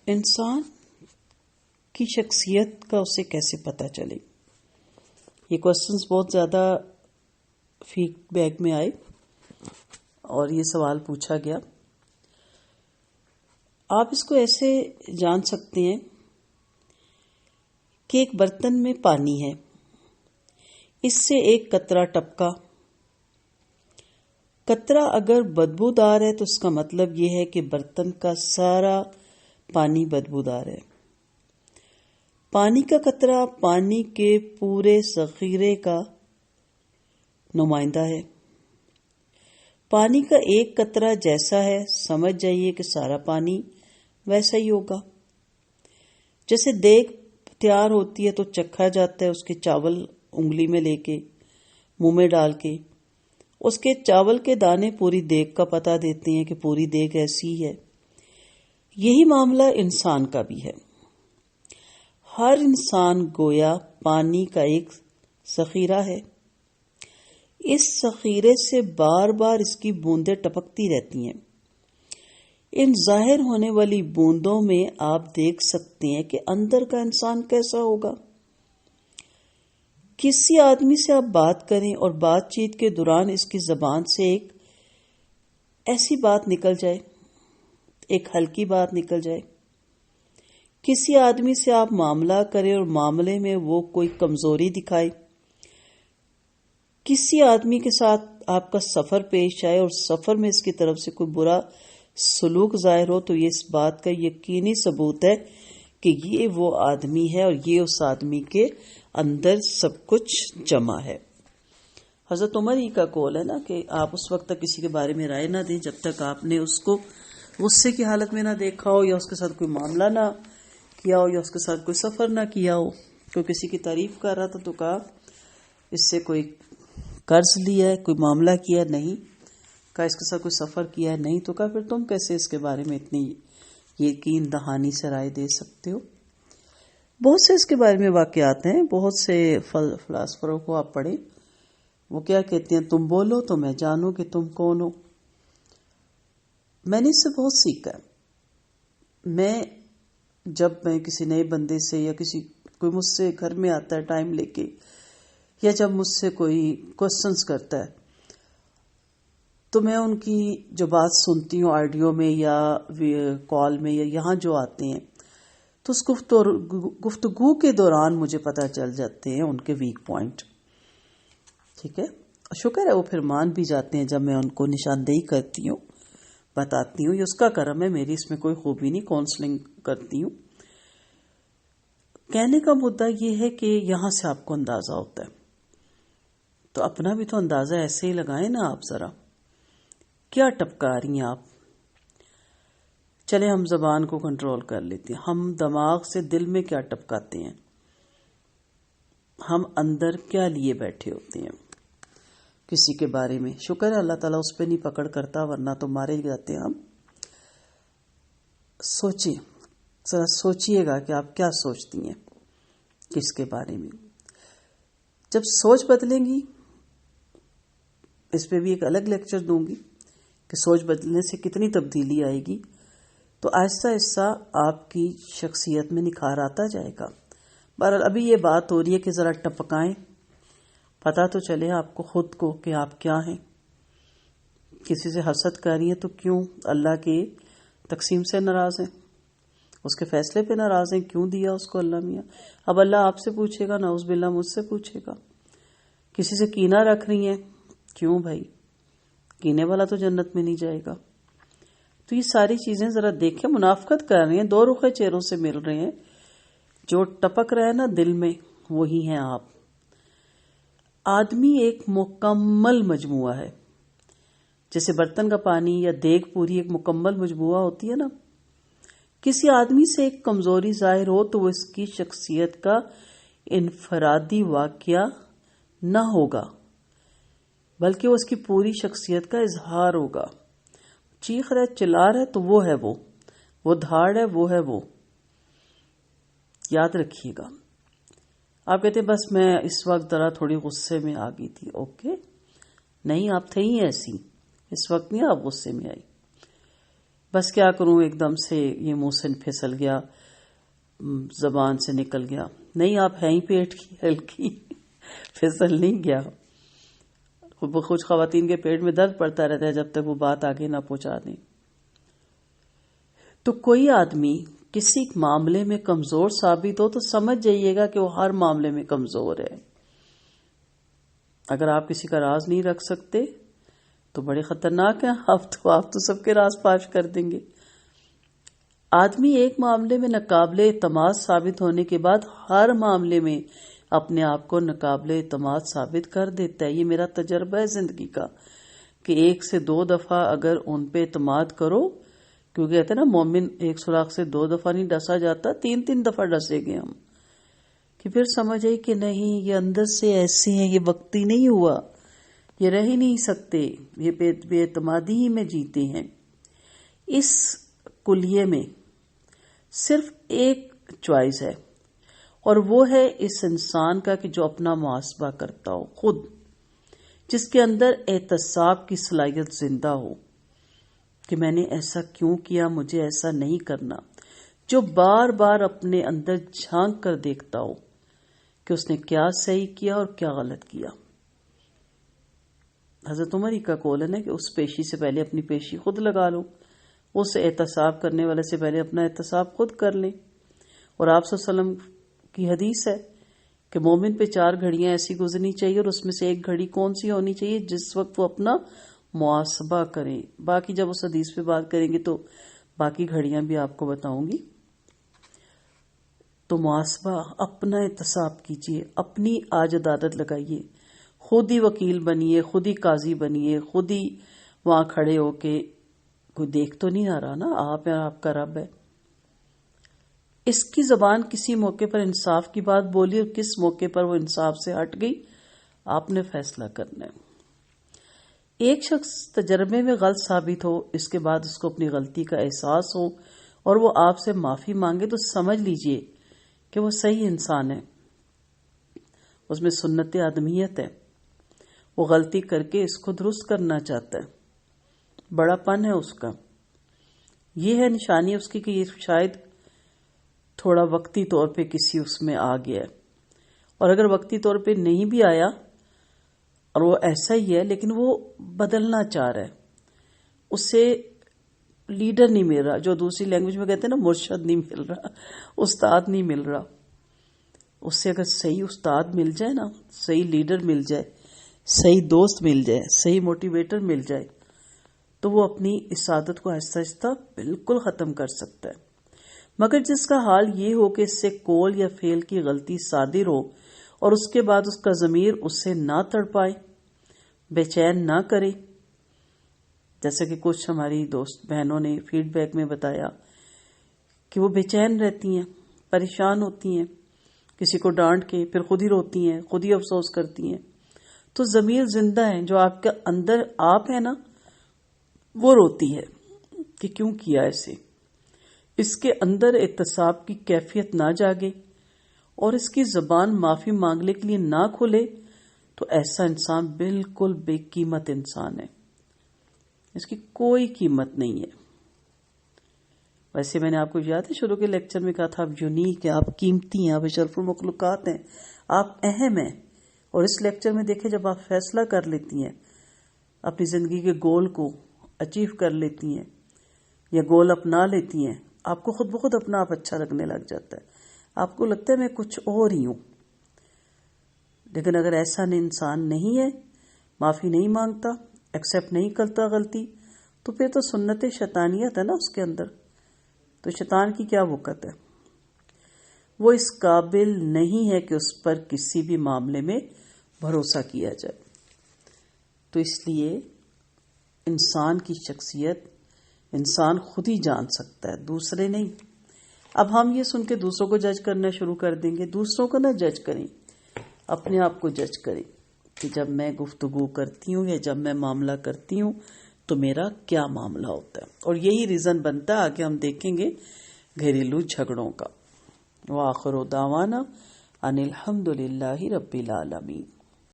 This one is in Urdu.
انسان کی شخصیت کا اسے کیسے پتہ چلے؟ یہ کوشچنز بہت زیادہ فیڈ بیک میں آئے اور یہ سوال پوچھا گیا. آپ اس کو ایسے جان سکتے ہیں کہ ایک برتن میں پانی ہے، اس سے ایک قطرہ ٹپکا. قطرہ اگر بدبودار ہے تو اس کا مطلب یہ ہے کہ برتن کا سارا پانی بدبودار ہے. پانی کا قطرہ پانی کے پورے ذخیرے کا نمائندہ ہے. پانی کا ایک قطرہ جیسا ہے سمجھ جائیے کہ سارا پانی ویسا ہی ہوگا. جیسے دیگ تیار ہوتی ہے تو چکھا جاتا ہے اس کے چاول انگلی میں لے کے منہ میں ڈال کے، اس کے چاول کے دانے پوری دیگ کا پتہ دیتے ہیں کہ پوری دیگ ایسی ہے. یہی معاملہ انسان کا بھی ہے. ہر انسان گویا پانی کا ایک ذخیرہ ہے. اس ذخیرے سے بار بار اس کی بوندیں ٹپکتی رہتی ہیں. ان ظاہر ہونے والی بوندوں میں آپ دیکھ سکتے ہیں کہ اندر کا انسان کیسا ہوگا. کسی آدمی سے آپ بات کریں اور بات چیت کے دوران اس کی زبان سے ایک ایسی بات نکل جائے، ایک ہلکی بات نکل جائے. کسی آدمی سے آپ معاملہ کریں اور معاملے میں وہ کوئی کمزوری دکھائے. کسی آدمی کے ساتھ آپ کا سفر پیش آئے اور سفر میں اس کی طرف سے کوئی برا سلوک ظاہر ہو تو یہ اس بات کا یقینی ثبوت ہے کہ یہ وہ آدمی ہے اور یہ اس آدمی کے اندر سب کچھ جمع ہے. حضرت عمر ہی کا قول ہے نا کہ آپ اس وقت تک کسی کے بارے میں رائے نہ دیں جب تک آپ نے اس کو غصے کی حالت میں نہ دیکھا ہو، یا اس کے ساتھ کوئی معاملہ نہ کیا ہو، یا اس کے ساتھ کوئی سفر نہ کیا ہو. کوئی کسی کی تعریف کر رہا تھا تو کہا اس سے کوئی قرض لیا ہے، کوئی معاملہ کیا نہیں، کہا اس کے ساتھ کوئی سفر کیا ہے نہیں، تو کہا پھر تم کیسے اس کے بارے میں اتنی یقین دہانی سے رائے دے سکتے ہو. بہت سے اس کے بارے میں واقعات ہیں. بہت سے فلاسفروں کو آپ پڑھیں، وہ کیا کہتے ہیں، تم بولو تو میں جانوں کہ تم کون ہو. میں نے اس سے بہت سیکھا. جب میں کسی نئے بندے سے یا کوئی مجھ سے گھر میں آتا ہے ٹائم لے کے، یا جب مجھ سے کوئی کوسچنز کرتا ہے تو میں ان کی جو بات سنتی ہوں آڈیو میں یا کال میں یا یہاں جو آتے ہیں تو اس گفتگو کے دوران مجھے پتہ چل جاتے ہیں ان کے ویک پوائنٹ. ٹھیک ہے، شکر ہے وہ پھر مان بھی جاتے ہیں جب میں ان کو نشاندہی کرتی ہوں، بتاتی ہوں. یہ اس کا کرم ہے، میری اس میں کوئی خوبی نہیں، کاؤنسلنگ کرتی ہوں. کہنے کا مدعا یہ ہے کہ یہاں سے آپ کو اندازہ ہوتا ہے، تو اپنا بھی تو اندازہ ایسے ہی لگائیں نا. آپ ذرا کیا ٹپکا رہی ہیں آپ؟ چلے ہم زبان کو کنٹرول کر لیتے ہیں. ہم دماغ سے دل میں کیا ٹپکاتے ہیں؟ ہم اندر کیا لیے بیٹھے ہوتے ہیں کسی کے بارے میں؟ شکر ہے اللہ تعالیٰ اس پہ نہیں پکڑ کرتا، ورنہ تو مارے جاتے ہیں ہم. سوچیں، ذرا سوچئے گا کہ آپ کیا سوچتی ہیں کس کے بارے میں. جب سوچ بدلیں گی، اس پہ بھی ایک الگ لیکچر دوں گی کہ سوچ بدلنے سے کتنی تبدیلی آئے گی، تو آہستہ آہستہ آپ کی شخصیت میں نکھار آتا جائے گا. بہرحال ابھی یہ بات ہو رہی ہے کہ ذرا ٹپکائیں، پتہ تو چلے آپ کو خود کو کہ آپ کیا ہیں. کسی سے حسد کر رہی ہیں تو کیوں؟ اللہ کے تقسیم سے ناراض ہیں، اس کے فیصلے پہ ناراض ہیں، کیوں دیا اس کو اللہ میاں؟ اب اللہ آپ سے پوچھے گا، نعوذ باللہ مجھ سے پوچھے گا. کسی سے کینہ رکھ رہی ہیں، کیوں بھائی؟ کینے والا تو جنت میں نہیں جائے گا. تو یہ ساری چیزیں ذرا دیکھیں. منافقت کر رہے ہیں، دو رخے چہروں سے مل رہے ہیں. جو ٹپک رہا ہے نا دل میں، وہی ہیں آپ. آدمی ایک مکمل مجموعہ ہے. جیسے برتن کا پانی یا دیگ پوری ایک مکمل مجموعہ ہوتی ہے نا. کسی آدمی سے ایک کمزوری ظاہر ہو تو وہ اس کی شخصیت کا انفرادی واقعہ نہ ہوگا، بلکہ وہ اس کی پوری شخصیت کا اظہار ہوگا. چیخ رہے، چلا رہے تو وہ ہے وہ دھاڑ ہے، وہ ہے وہ. یاد رکھیے گا. آپ کہتے ہیں بس میں اس وقت ذرا تھوڑی غصے میں آ گئی تھی. اوکے، نہیں، آپ تھے ہی ایسی، اس وقت نہیں آپ غصے میں آئی. بس کیا کروں، ایک دم سے یہ منہ سے پھسل گیا، زبان سے نکل گیا. نہیں، آپ ہیں ہی پیٹ کی ہلکی، پھسل نہیں گیا. کچھ خواتین کے پیٹ میں درد پڑتا رہتا ہے جب تک وہ بات آگے نہ پہنچا دیں. تو کوئی آدمی کسی معاملے میں کمزور ثابت ہو تو سمجھ جائیے گا کہ وہ ہر معاملے میں کمزور ہے. اگر آپ کسی کا راز نہیں رکھ سکتے تو بڑے خطرناک ہیں. آپ تو سب کے راز فاش کر دیں گے. آدمی ایک معاملے میں ناقابل اعتماد ثابت ہونے کے بعد ہر معاملے میں اپنے آپ کو ناقابل اعتماد ثابت کر دیتا ہے. یہ میرا تجربہ ہے زندگی کا کہ 1 سے 2 دفعہ اگر ان پہ اعتماد کرو، کیونکہ کہتے ہیں نا مومن ایک سوراخ سے 2 دفعہ نہیں ڈسا جاتا، 3 دفعہ ڈسے گئے ہم، کہ پھر سمجھ آئی کہ نہیں، یہ اندر سے ایسے ہیں، یہ وقتی نہیں ہوا، یہ رہ ہی نہیں سکتے، یہ بے اعتمادی ہی میں جیتے ہیں. اس کلیے میں صرف ایک چوائس ہے، اور وہ ہے اس انسان کا کہ جو اپنا محاسبہ کرتا ہو خود، جس کے اندر احتساب کی صلاحیت زندہ ہو کہ میں نے ایسا کیوں کیا، مجھے ایسا نہیں کرنا. جو بار بار اپنے اندر جھانک کر دیکھتا ہو کہ اس نے کیا صحیح کیا اور کیا غلط کیا. حضرت عمر ہی کا قول ہے نا کہ اس پیشی سے پہلے اپنی پیشی خود لگا لو، اس احتساب کرنے والے سے پہلے اپنا احتساب خود کر لیں. اور آپ صلی اللہ علیہ وسلم کی حدیث ہے کہ مومن پہ 4 گھڑیاں ایسی گزرنی چاہیے، اور اس میں سے ایک گھڑی کون سی ہونی چاہیے؟ جس وقت وہ اپنا محاسبہ کریں. باقی جب اس حدیث پہ بات کریں گے تو باقی گھڑیاں بھی آپ کو بتاؤں گی. تو محاسبہ، اپنا احتساب کیجئے، اپنی عاجز عادت لگائیے، خود ہی وکیل بنیے، خود ہی قاضی بنیے، خود ہی وہاں کھڑے ہو کے، کوئی دیکھ تو نہیں آ رہا نا، آپ ہیں، آپ کا رب ہے. اس کی زبان کسی موقع پر انصاف کی بات بولی اور کس موقع پر وہ انصاف سے ہٹ گئی، آپ نے فیصلہ کرنا ہے. ایک شخص تجربے میں غلط ثابت ہو، اس کے بعد اس کو اپنی غلطی کا احساس ہو اور وہ آپ سے معافی مانگے تو سمجھ لیجئے کہ وہ صحیح انسان ہے، اس میں سنت آدمیت ہے، وہ غلطی کر کے اس کو درست کرنا چاہتا ہے، بڑا پن ہے اس کا. یہ ہے نشانی اس کی کہ یہ شاید تھوڑا وقتی طور پہ کسی اس میں آ گیا ہے، اور اگر وقتی طور پہ نہیں بھی آیا اور وہ ایسا ہی ہے لیکن وہ بدلنا چاہ رہا ہے، اسے لیڈر نہیں مل رہا، جو دوسری لینگویج میں کہتے ہیں نا مرشد نہیں مل رہا، استاد نہیں مل رہا. اس سے اگر صحیح استاد مل جائے نا، صحیح لیڈر مل جائے، صحیح دوست مل جائے، صحیح موٹیویٹر مل جائے، تو وہ اپنی اس عادت کو آہستہ آہستہ بالکل ختم کر سکتا ہے. مگر جس کا حال یہ ہو کہ اس سے قول یا فعل کی غلطی صادر ہو اور اس کے بعد اس کا ضمیر اس سے نہ تڑپائے، بے چین نہ کرے، جیسے کہ کچھ ہماری دوست بہنوں نے فیڈ بیک میں بتایا کہ وہ بے چین رہتی ہیں، پریشان ہوتی ہیں، کسی کو ڈانٹ کے پھر خود ہی روتی ہیں، خود ہی افسوس کرتی ہیں. تو ضمیر زندہ ہے، جو آپ کے اندر آپ ہے نا، وہ روتی ہے کہ کیوں کیا ایسے. اس کے اندر احتساب کی کیفیت نہ جاگے اور اس کی زبان معافی مانگنے کے لیے نہ کھلے تو ایسا انسان بالکل بے قیمت انسان ہے، اس کی کوئی قیمت نہیں ہے. ویسے میں نے آپ کو یاد ہے شروع کے لیکچر میں کہا تھا آپ یونیک ہیں، آپ قیمتی ہیں، آپ اشرف المخلوقات ہیں، آپ اہم ہیں. اور اس لیکچر میں دیکھیں جب آپ فیصلہ کر لیتی ہیں، اپنی زندگی کے گول کو اچیو کر لیتی ہیں یا گول اپنا لیتی ہیں، آپ کو خود بخود اپنا آپ اچھا لگنے لگ جاتا ہے، آپ کو لگتا ہے میں کچھ اور ہی ہوں. لیکن اگر ایسا انسان نہیں ہے، معافی نہیں مانگتا، ایکسیپٹ نہیں کرتا غلطی، تو پھر تو سنت شیطانیت ہے نا اس کے اندر. تو شیطان کی کیا وقت ہے، وہ اس قابل نہیں ہے کہ اس پر کسی بھی معاملے میں بھروسہ کیا جائے. تو اس لیے انسان کی شخصیت انسان خود ہی جان سکتا ہے، دوسرے نہیں. اب ہم یہ سن کے دوسروں کو جج کرنا شروع کر دیں گے. دوسروں کو نہ جج کریں، اپنے آپ کو جج کریں کہ جب میں گفتگو کرتی ہوں یا جب میں معاملہ کرتی ہوں تو میرا کیا معاملہ ہوتا ہے. اور یہی ریزن بنتا ہے، آگے ہم دیکھیں گے گھریلو جھگڑوں کا. وآخر دعوانا ان الحمد للہ رب العالمین.